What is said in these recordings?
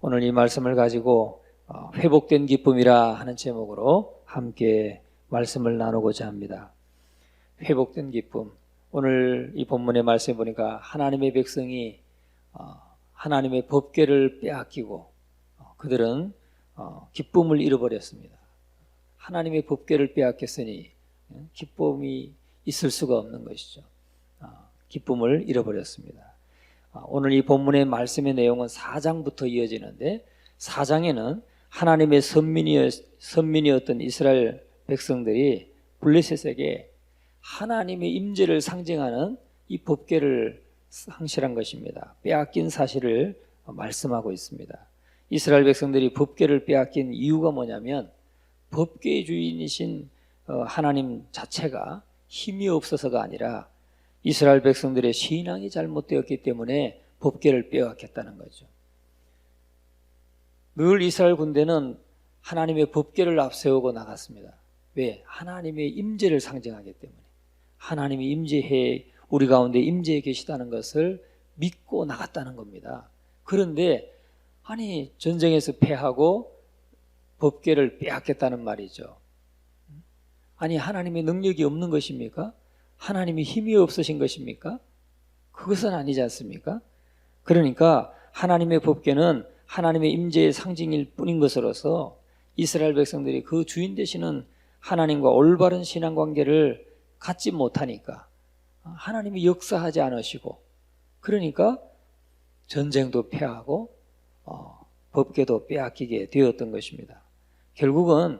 오늘 이 말씀을 가지고 회복된 기쁨이라 하는 제목으로 함께 말씀을 나누고자 합니다. 회복된 기쁨. 오늘 이 본문의 말씀에 보니까 하나님의 백성이 하나님의 법궤를 빼앗기고 그들은 기쁨을 잃어버렸습니다. 하나님의 법궤를 빼앗겼으니 기쁨이 있을 수가 없는 것이죠. 기쁨을 잃어버렸습니다. 오늘 이 본문의 말씀의 내용은 4장부터 이어지는데 4장에는 하나님의 선민이었던 이스라엘 백성들이 블레셋에게 하나님의 임재를 상징하는 이 법궤를 상실한 것입니다. 빼앗긴 사실을 말씀하고 있습니다. 이스라엘 백성들이 법궤를 빼앗긴 이유가 뭐냐면 법궤의 주인이신 하나님 자체가 힘이 없어서가 아니라 이스라엘 백성들의 신앙이 잘못되었기 때문에 법궤를 빼앗겼다는 거죠. 늘 이스라엘 군대는 하나님의 법궤를 앞세우고 나갔습니다. 왜? 하나님의 임재를 상징하기 때문에. 하나님이 임재해 우리 가운데 임재해 계시다는 것을 믿고 나갔다는 겁니다. 그런데 아니 전쟁에서 패하고 법궤를 빼앗겼다는 말이죠. 아니 하나님의 능력이 없는 것입니까? 하나님이 힘이 없으신 것입니까? 그것은 아니지 않습니까? 그러니까 하나님의 법궤는 하나님의 임재의 상징일 뿐인 것으로서 이스라엘 백성들이 그 주인 되시는 하나님과 올바른 신앙관계를 갖지 못하니까 하나님이 역사하지 않으시고 그러니까 전쟁도 패하고 법궤도 빼앗기게 되었던 것입니다. 결국은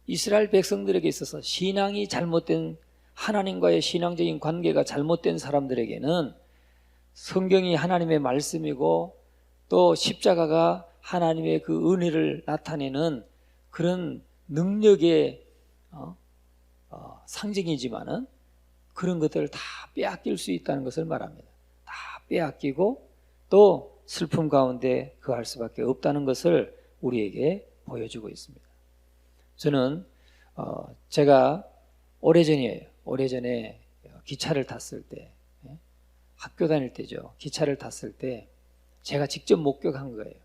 이스라엘 백성들에게 있어서 신앙이 잘못된 하나님과의 신앙적인 관계가 잘못된 사람들에게는 성경이 하나님의 말씀이고 또 십자가가 하나님의 그 은혜를 나타내는 그런 능력의 상징이지만은 그런 것들을 다 빼앗길 수 있다는 것을 말합니다. 다 빼앗기고 또 슬픔 가운데 거할 수밖에 없다는 것을 우리에게 보여주고 있습니다. 저는 제가 오래전에 기차를 탔을 때 학교 다닐 때죠. 기차를 탔을 때 제가 직접 목격한 거예요.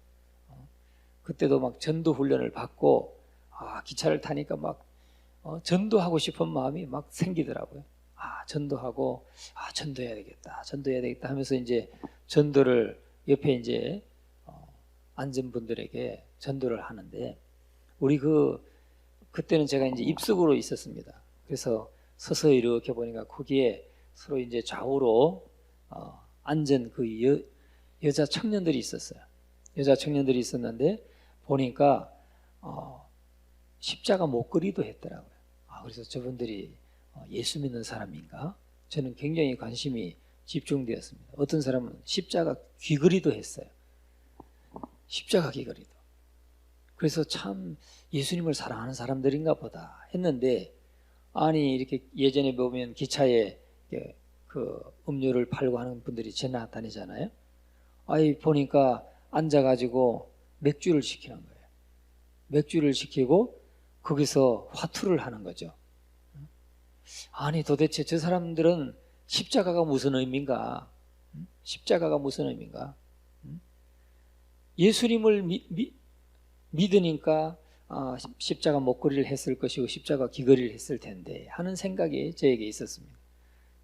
그때도 막 전도 훈련을 받고 기차를 타니까 막 전도하고 싶은 마음이 막 생기더라고요. 전도하고 전도해야 되겠다 하면서 이제 전도를 옆에 이제 앉은 분들에게 전도를 하는데 우리 그때는 제가 이제 입석으로 있었습니다. 그래서 서서 이렇게 보니까 거기에 서로 이제 좌우로 앉은 그 여자 청년들이 있었어요. 여자 청년들이 있었는데 보니까 십자가 목걸이도 했더라고요. 그래서 저분들이 예수 믿는 사람인가? 저는 굉장히 관심이 집중되었습니다. 어떤 사람은 십자가 귀걸이도 했어요. 십자가 귀걸이도. 그래서 참 예수님을 사랑하는 사람들인가 보다 했는데 아니 이렇게 예전에 보면 기차에 그 음료를 팔고 하는 분들이 지나다니잖아요. 보니까 앉아가지고 맥주를 시키는 거예요. 맥주를 시키고 거기서 화투를 하는 거죠. 아니 도대체 저 사람들은 십자가가 무슨 의미인가? 십자가가 무슨 의미인가? 예수님을 믿으니까 십자가 목걸이를 했을 것이고 십자가 귀걸이를 했을 텐데 하는 생각이 저에게 있었습니다.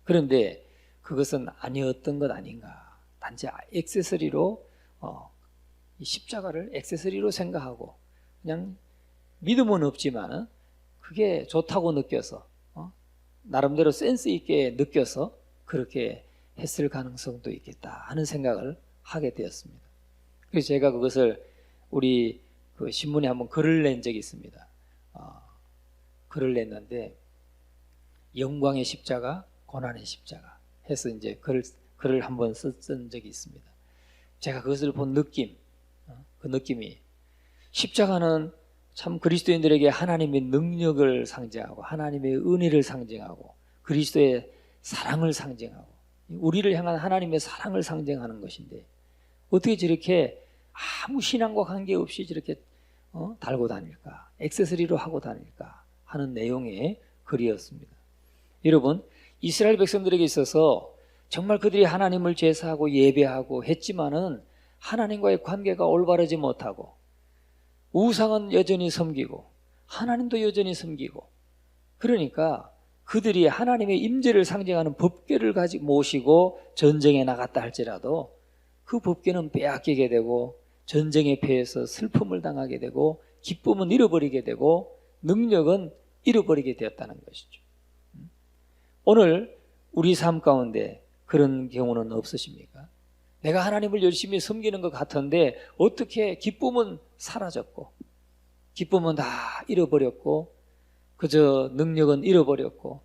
그런데 그것은 아니었던 것 아닌가. 단지 액세서리로 이 십자가를 액세서리로 생각하고 그냥 믿음은 없지만 그게 좋다고 느껴서 나름대로 센스 있게 느껴서 그렇게 했을 가능성도 있겠다 하는 생각을 하게 되었습니다. 그래서 제가 그것을 우리 그 신문에 한번 글을 낸 적이 있습니다. 글을 냈는데 영광의 십자가, 고난의 십자가 해서 이제 글을 한번 쓴 적이 있습니다. 제가 그것을 본 느낌, 그 느낌이 십자가는 참 그리스도인들에게 하나님의 능력을 상징하고 하나님의 은혜를 상징하고 그리스도의 사랑을 상징하고 우리를 향한 하나님의 사랑을 상징하는 것인데 어떻게 저렇게 아무 신앙과 관계없이 저렇게 달고 다닐까, 액세서리로 하고 다닐까 하는 내용의 글이었습니다. 여러분, 이스라엘 백성들에게 있어서 정말 그들이 하나님을 제사하고 예배하고 했지만은 하나님과의 관계가 올바르지 못하고 우상은 여전히 섬기고 하나님도 여전히 섬기고, 그러니까 그들이 하나님의 임재를 상징하는 법궤를 가지고 모시고 전쟁에 나갔다 할지라도 그 법궤는 빼앗기게 되고 전쟁에 패해서 슬픔을 당하게 되고 기쁨은 잃어버리게 되고 능력은 잃어버리게 되었다는 것이죠. 오늘 우리 삶 가운데 그런 경우는 없으십니까? 내가 하나님을 열심히 섬기는 것 같은데 어떻게 기쁨은 사라졌고 기쁨은 다 잃어버렸고 그저 능력은 잃어버렸고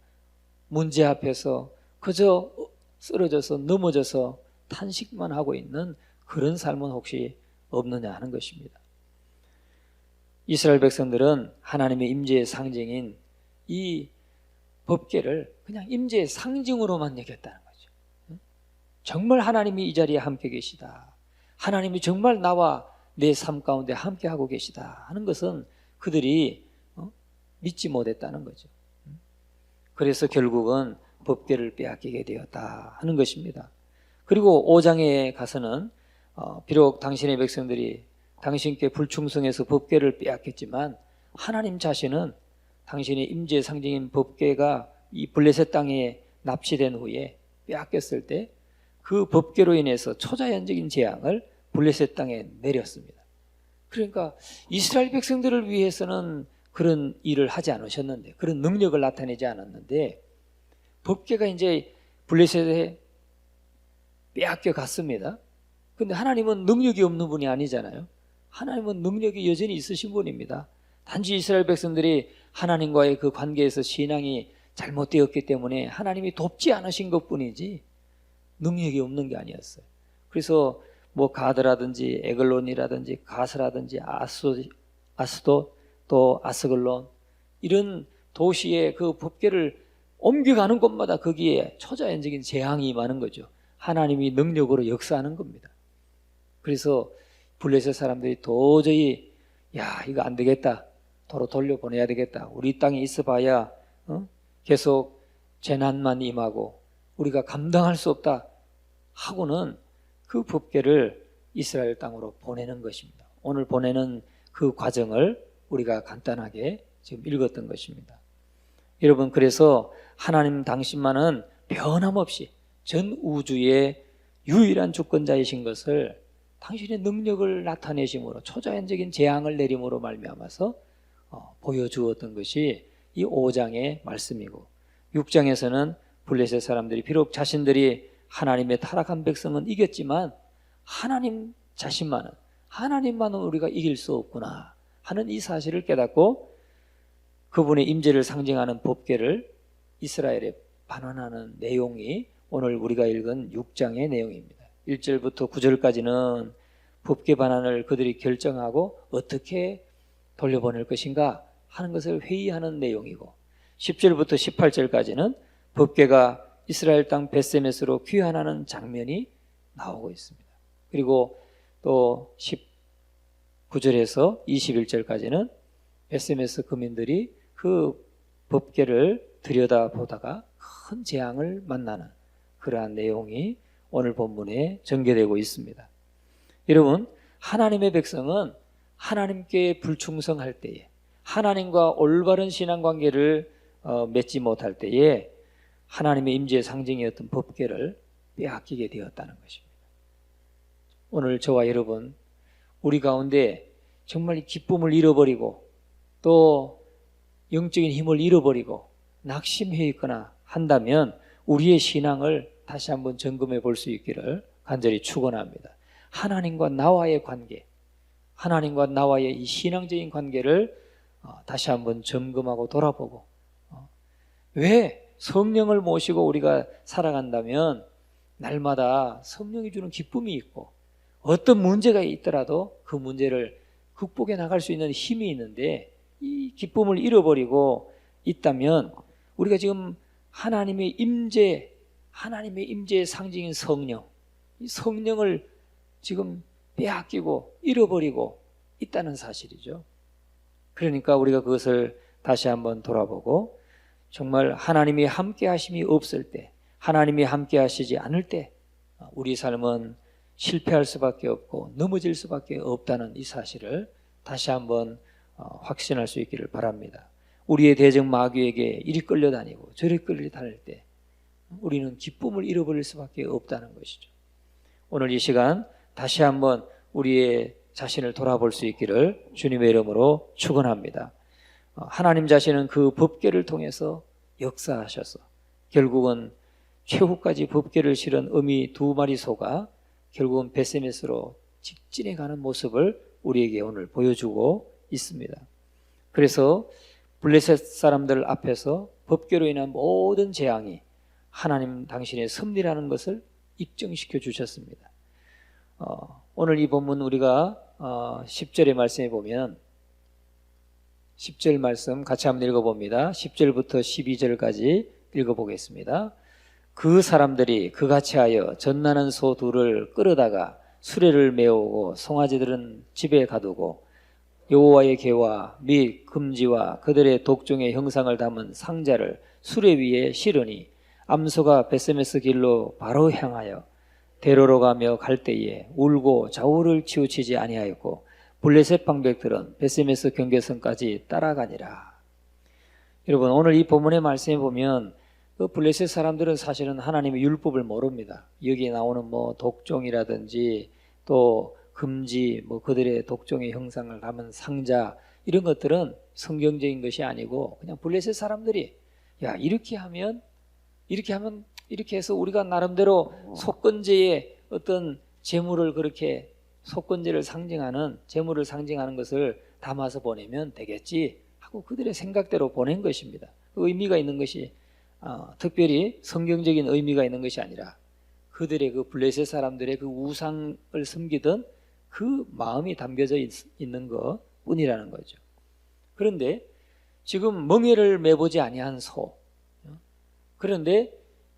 문제 앞에서 그저 쓰러져서 넘어져서 탄식만 하고 있는 그런 삶은 혹시 없느냐 하는 것입니다. 이스라엘 백성들은 하나님의 임재의 상징인 이 법궤를 그냥 임재의 상징으로만 여겼다는 거죠. 정말 하나님이 이 자리에 함께 계시다, 하나님이 정말 나와 내 삶 가운데 함께 하고 계시다 하는 것은 그들이 믿지 못했다는 거죠. 그래서 결국은 법궤를 빼앗기게 되었다 하는 것입니다. 그리고 5장에 가서는 비록 당신의 백성들이 당신께 불충성해서 법궤를 빼앗겼지만 하나님 자신은 당신의 임재 상징인 법궤가 이 블레셋 땅에 납치된 후에 빼앗겼을 때 그 법궤로 인해서 초자연적인 재앙을 블레셋 땅에 내렸습니다. 그러니까 이스라엘 백성들을 위해서는 그런 일을 하지 않으셨는데, 그런 능력을 나타내지 않았는데 법궤가 이제 블레셋에 빼앗겨 갔습니다. 그런데 하나님은 능력이 없는 분이 아니잖아요. 하나님은 능력이 여전히 있으신 분입니다. 단지 이스라엘 백성들이 하나님과의 그 관계에서 신앙이 잘못되었기 때문에 하나님이 돕지 않으신 것뿐이지 능력이 없는 게 아니었어요. 그래서 뭐 가드라든지 에글론이라든지 가스라든지 아스도 또 아스글론 이런 도시의 그 법궤를 옮겨가는 곳마다 거기에 초자연적인 재앙이 임하는 거죠. 하나님이 능력으로 역사하는 겁니다. 그래서 블레셋 사람들이 도저히 야 이거 안 되겠다, 도로 돌려보내야 되겠다, 우리 땅에 있어봐야 계속 재난만 임하고 우리가 감당할 수 없다 하고는 그 법궤를 이스라엘 땅으로 보내는 것입니다. 오늘 보내는 그 과정을 우리가 간단하게 지금 읽었던 것입니다. 여러분, 그래서 하나님 당신만은 변함없이 전 우주의 유일한 주권자이신 것을 당신의 능력을 나타내심으로 초자연적인 재앙을 내림으로 말미암아서 보여주었던 것이 이 5장의 말씀이고, 6장에서는 블레셋 사람들이 비록 자신들이 하나님의 타락한 백성은 이겼지만 하나님 자신만은, 하나님만은 우리가 이길 수 없구나 하는 이 사실을 깨닫고 그분의 임재를 상징하는 법궤를 이스라엘에 반환하는 내용이 오늘 우리가 읽은 6장의 내용입니다. 1절부터 9절까지는 법궤 반환을 그들이 결정하고 어떻게 돌려보낼 것인가 하는 것을 회의하는 내용이고, 10절부터 18절까지는 법궤가 이스라엘 땅 벳세메스로 귀환하는 장면이 나오고 있습니다. 그리고 또 19절에서 21절까지는 벳세메스 거민들이 그 법궤를 들여다보다가 큰 재앙을 만나는 그러한 내용이 오늘 본문에 전개되고 있습니다. 여러분, 하나님의 백성은 하나님께 불충성할 때에, 하나님과 올바른 신앙관계를 맺지 못할 때에 하나님의 임재의 상징이었던 법궤를 빼앗기게 되었다는 것입니다. 오늘 저와 여러분, 우리 가운데 정말 기쁨을 잃어버리고 또 영적인 힘을 잃어버리고 낙심해 있거나 한다면 우리의 신앙을 다시 한번 점검해 볼 수 있기를 간절히 축원합니다. 하나님과 나와의 관계, 하나님과 나와의 이 신앙적인 관계를 다시 한번 점검하고 돌아보고, 왜 성령을 모시고 우리가 살아간다면 날마다 성령이 주는 기쁨이 있고 어떤 문제가 있더라도 그 문제를 극복해 나갈 수 있는 힘이 있는데, 이 기쁨을 잃어버리고 있다면 우리가 지금 하나님의 임재의 상징인 성령, 이 성령을 지금 빼앗기고 잃어버리고 있다는 사실이죠. 그러니까 우리가 그것을 다시 한번 돌아보고, 정말 하나님이 함께 하심이 없을 때, 하나님이 함께 하시지 않을 때 우리 삶은 실패할 수밖에 없고 넘어질 수밖에 없다는 이 사실을 다시 한번 확신할 수 있기를 바랍니다. 우리의 대적 마귀에게 이리 끌려다니고 저리 끌려다닐 때 우리는 기쁨을 잃어버릴 수밖에 없다는 것이죠. 오늘 이 시간 다시 한번 우리의 자신을 돌아볼 수 있기를 주님의 이름으로 축원합니다. 하나님 자신은 그 법궤를 통해서 역사하셔서 결국은 최후까지 법궤를 실은 어미 2마리 소가 결국은 벳세메스로 직진해 가는 모습을 우리에게 오늘 보여주고 있습니다. 그래서 블레셋 사람들 앞에서 법궤로 인한 모든 재앙이 하나님 당신의 섭리라는 것을 입증시켜 주셨습니다. 오늘 이 본문 우리가 10절의 말씀에 보면 10절 말씀 같이 한번 읽어봅니다. 10절부터 12절까지 읽어보겠습니다. 그 사람들이 그같이 하여 젖나는 소 둘을 끌어다가 수레를 메우고 송아지들은 집에 가두고 여호와의 계와 및 금지와 그들의 독종의 형상을 담은 상자를 수레 위에 실으니 암소가 벳세메스 길로 바로 향하여 대로로 가며 갈 때에 울고 좌우를 치우치지 아니하였고 블레셋 방백들은 벳세메스 경계선까지 따라가니라. 여러분, 오늘 이 본문의 말씀에 보면 그 블레셋 사람들은 사실은 하나님의 율법을 모릅니다. 여기에 나오는 독종이라든지 또 금지, 그들의 독종의 형상을 담은 상자, 이런 것들은 성경적인 것이 아니고 그냥 블레셋 사람들이 이렇게 해서 우리가 나름대로 속건제의 어떤 제물을 그렇게 속건제를 상징하는 제물을 상징하는 것을 담아서 보내면 되겠지 하고 그들의 생각대로 보낸 것입니다. 그 의미가 있는 것이 특별히 성경적인 의미가 있는 것이 아니라 그들의 그 블레셋 사람들의 그 우상을 섬기던 그 마음이 담겨져 있는 것 뿐이라는 거죠. 그런데 지금 멍에를 매보지 아니한 소, 그런데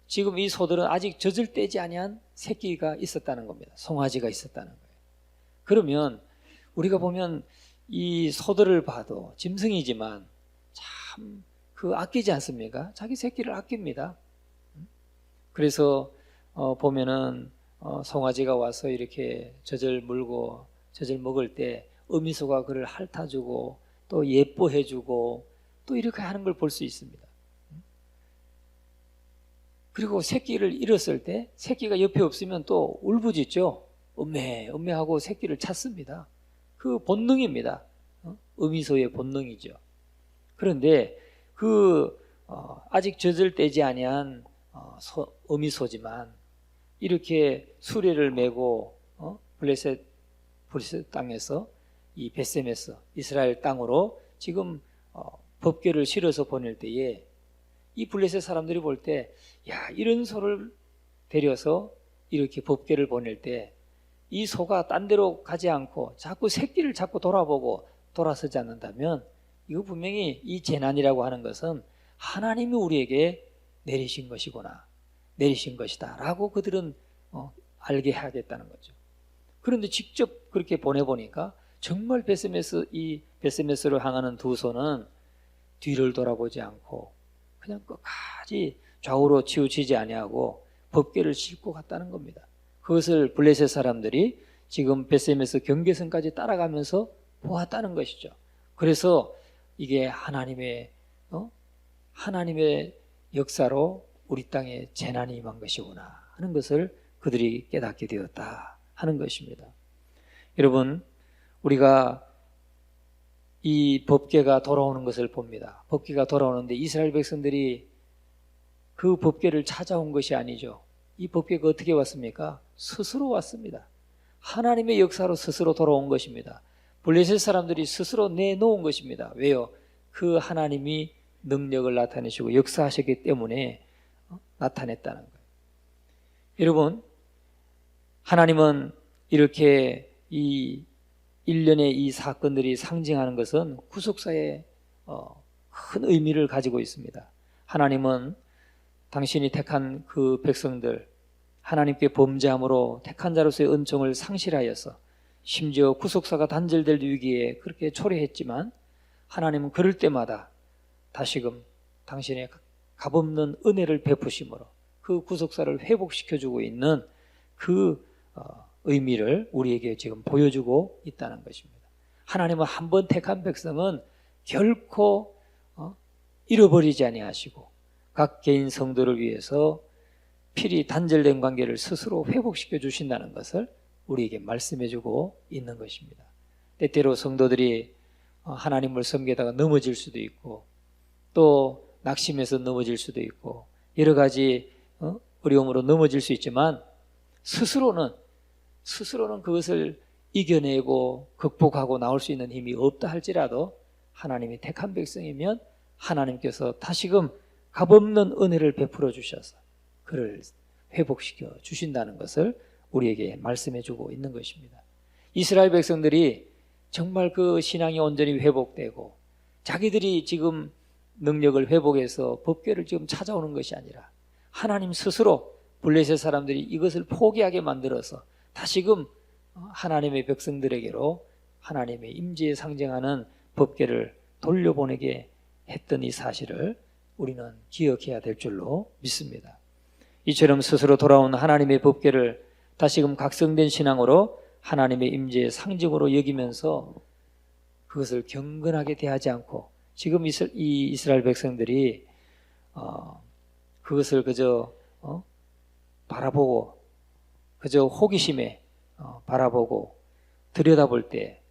지금 이 소들은 아직 젖을 떼지 아니한 새끼가 있었다는 겁니다. 송아지가 있었다는 거예요. 그러면 우리가 보면 이 소들을 봐도 짐승이지만 참 아끼지 않습니까? 자기 새끼를 아낍니다. 그래서 보면은 송아지가 와서 이렇게 젖을 물고 젖을 먹을 때 어미소가 그를 핥아주고 또 예뻐해주고 또 이렇게 하는 걸 볼 수 있습니다. 그리고 새끼를 잃었을 때 새끼가 옆에 없으면 또 울부짖죠. 음메하고 새끼를 찾습니다. 그 본능입니다. 어미소의 본능이죠. 그런데 아직 젖을 떼지 아니한 어미소지만 이렇게 수레를 메고 블레셋 땅에서 이 벳세메스 이스라엘 땅으로 지금 법궤를 실어서 보낼 때에 이 블레셋 사람들이 볼 때 이런 소를 데려서 이렇게 법궤를 보낼 때 이 소가 딴 데로 가지 않고 자꾸 새끼를 자꾸 돌아보고 돌아서지 않는다면 이거 분명히 이 재난이라고 하는 것은 하나님이 우리에게 내리신 것이구나, 내리신 것이다 라고 그들은 알게 해야겠다는 거죠. 그런데 직접 그렇게 보내보니까 정말 벳세메스로 향하는 두 소는 뒤를 돌아보지 않고 그냥 끝까지 좌우로 치우치지 아니하고 법궤를 싣고 갔다는 겁니다. 그것을 블레셋 사람들이 지금 벳세메스 경계선까지 따라가면서 보았다는 것이죠. 그래서 이게 하나님의 역사로 우리 땅에 재난이 임한 것이구나 하는 것을 그들이 깨닫게 되었다 하는 것입니다. 여러분, 우리가 이 법궤가 돌아오는 것을 봅니다. 법궤가 돌아오는데 이스라엘 백성들이 그 법궤를 찾아온 것이 아니죠. 이 법궤가 어떻게 왔습니까? 스스로 왔습니다. 하나님의 역사로 스스로 돌아온 것입니다. 블레셋 사람들이 스스로 내놓은 것입니다. 왜요? 그 하나님이 능력을 나타내시고 역사하셨기 때문에 나타냈다는 거예요. 여러분, 하나님은 이렇게 이 일련의 이 사건들이 상징하는 것은 구속사의 큰 의미를 가지고 있습니다. 하나님은 당신이 택한 그 백성들, 하나님께 범죄함으로 택한 자로서의 은총을 상실하여서 심지어 구속사가 단절될 위기에 그렇게 초래했지만 하나님은 그럴 때마다 다시금 당신의 값없는 은혜를 베푸심으로 그 구속사를 회복시켜주고 있는 그 의미를 우리에게 지금 보여주고 있다는 것입니다. 하나님은 한 번 택한 백성은 결코 잃어버리지 아니하시고 각 개인 성도를 위해서 필히 단절된 관계를 스스로 회복시켜 주신다는 것을 우리에게 말씀해주고 있는 것입니다. 때때로 성도들이 하나님을 섬기다가 넘어질 수도 있고 또 낙심해서 넘어질 수도 있고 여러 가지 어려움으로 넘어질 수 있지만 스스로는 그것을 이겨내고 극복하고 나올 수 있는 힘이 없다 할지라도 하나님이 택한 백성이면 하나님께서 다시금 값없는 은혜를 베풀어 주셔서 그를 회복시켜 주신다는 것을 우리에게 말씀해 주고 있는 것입니다. 이스라엘 백성들이 정말 그 신앙이 온전히 회복되고 자기들이 지금 능력을 회복해서 법궤를 지금 찾아오는 것이 아니라 하나님 스스로 블레셋 사람들이 이것을 포기하게 만들어서 다시금 하나님의 백성들에게로 하나님의 임재에 상징하는 법궤를 돌려보내게 했던 이 사실을 우리는 기억해야 될 줄로 믿습니다. 이처럼 스스로 돌아온 하나님의 법궤를 다시금 각성된 신앙으로 하나님의 임재의 상징으로 여기면서 그것을 경건하게 대하지 않고 지금 이 이스라엘 백성들이 그것을 그저 바라보고 그저 호기심에 바라보고 들여다볼 때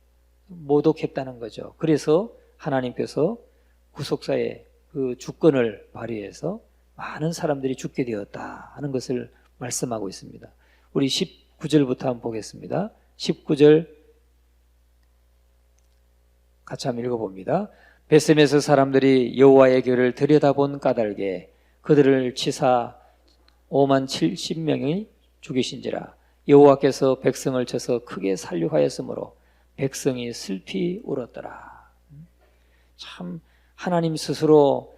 모독했다는 거죠. 그래서 하나님께서 구속사의 그 주권을 발휘해서 많은 사람들이 죽게 되었다 하는 것을 말씀하고 있습니다. 우리 19절부터 한번 보겠습니다. 19절 같이 한번 읽어봅니다. 베셈에서 사람들이 여호와의 궤를 들여다본 까닭에 그들을 치사 5만 70명이 죽이신지라. 여호와께서 백성을 쳐서 크게 살육하였으므로 백성이 슬피 울었더라. 참 하나님 스스로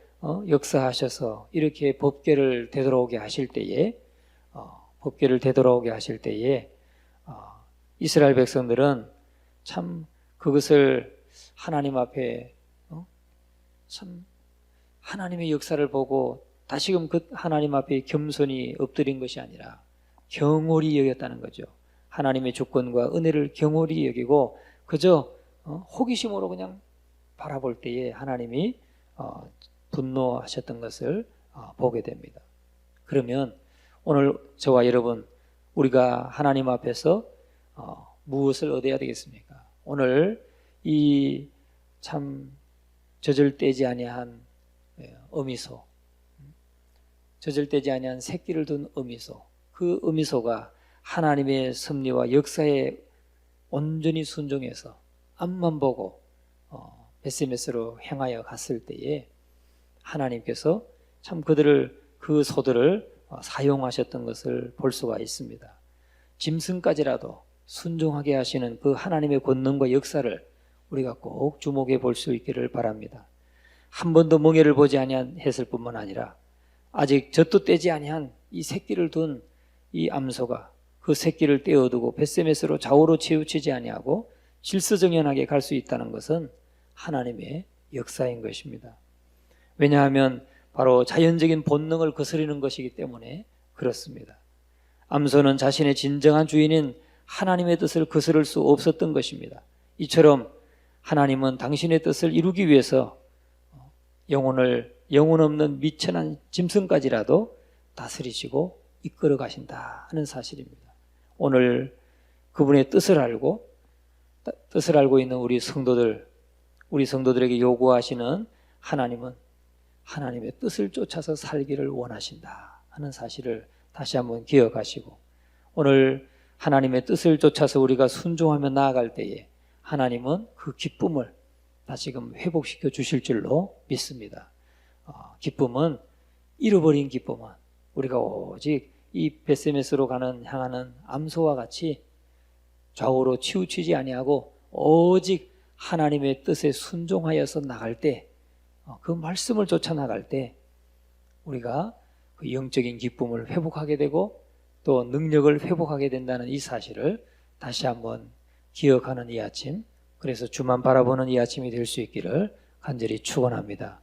역사하셔서 이렇게 법궤를 되돌아오게 하실 때에 이스라엘 백성들은 참 그것을 하나님 앞에 참 하나님의 역사를 보고 다시금 그 하나님 앞에 겸손히 엎드린 것이 아니라 경홀히 여겼다는 거죠. 하나님의 주권과 은혜를 경홀히 여기고 그저 호기심으로 그냥 바라볼 때에 하나님이 분노하셨던 것을 보게 됩니다. 그러면 오늘 저와 여러분 우리가 하나님 앞에서 무엇을 얻어야 되겠습니까? 오늘 이 참 저절되지 아니한 어미소, 저절되지 아니한 새끼를 둔 어미소, 그 어미소가 하나님의 섭리와 역사에 온전히 순종해서 앞만 보고 베스메스로 향하여 갔을 때에 하나님께서 참 그 소들을 사용하셨던 것을 볼 수가 있습니다. 짐승까지라도 순종하게 하시는 그 하나님의 권능과 역사를 우리가 꼭 주목해 볼 수 있기를 바랍니다. 한 번도 멍에를 보지 아니했을 뿐만 아니라 아직 젖도 떼지 아니한 이 새끼를 둔 이 암소가 그 새끼를 떼어두고 베스메스로 좌우로 치우치지 아니하고 질서정연하게 갈 수 있다는 것은 하나님의 역사인 것입니다. 왜냐하면 바로 자연적인 본능을 거스르는 것이기 때문에 그렇습니다. 암소는 자신의 진정한 주인인 하나님의 뜻을 거스를 수 없었던 것입니다. 이처럼 하나님은 당신의 뜻을 이루기 위해서 영혼 없는 미천한 짐승까지라도 다스리시고 이끌어 가신다 하는 사실입니다. 오늘 그분의 뜻을 알고 있는 우리 성도들에게 요구하시는 하나님은 하나님의 뜻을 쫓아서 살기를 원하신다 하는 사실을 다시 한번 기억하시고 오늘 하나님의 뜻을 쫓아서 우리가 순종하며 나아갈 때에 하나님은 그 기쁨을 다시금 회복시켜 주실 줄로 믿습니다. 기쁨은 잃어버린 기쁨은 우리가 오직 이 베스메스로 향하는 암소와 같이 좌우로 치우치지 아니하고 오직 하나님의 뜻에 순종하여서 나갈 때 그 말씀을 쫓아 나갈 때 우리가 그 영적인 기쁨을 회복하게 되고 또 능력을 회복하게 된다는 이 사실을 다시 한번 기억하는 이 아침, 그래서 주만 바라보는 이 아침이 될 수 있기를 간절히 축원합니다.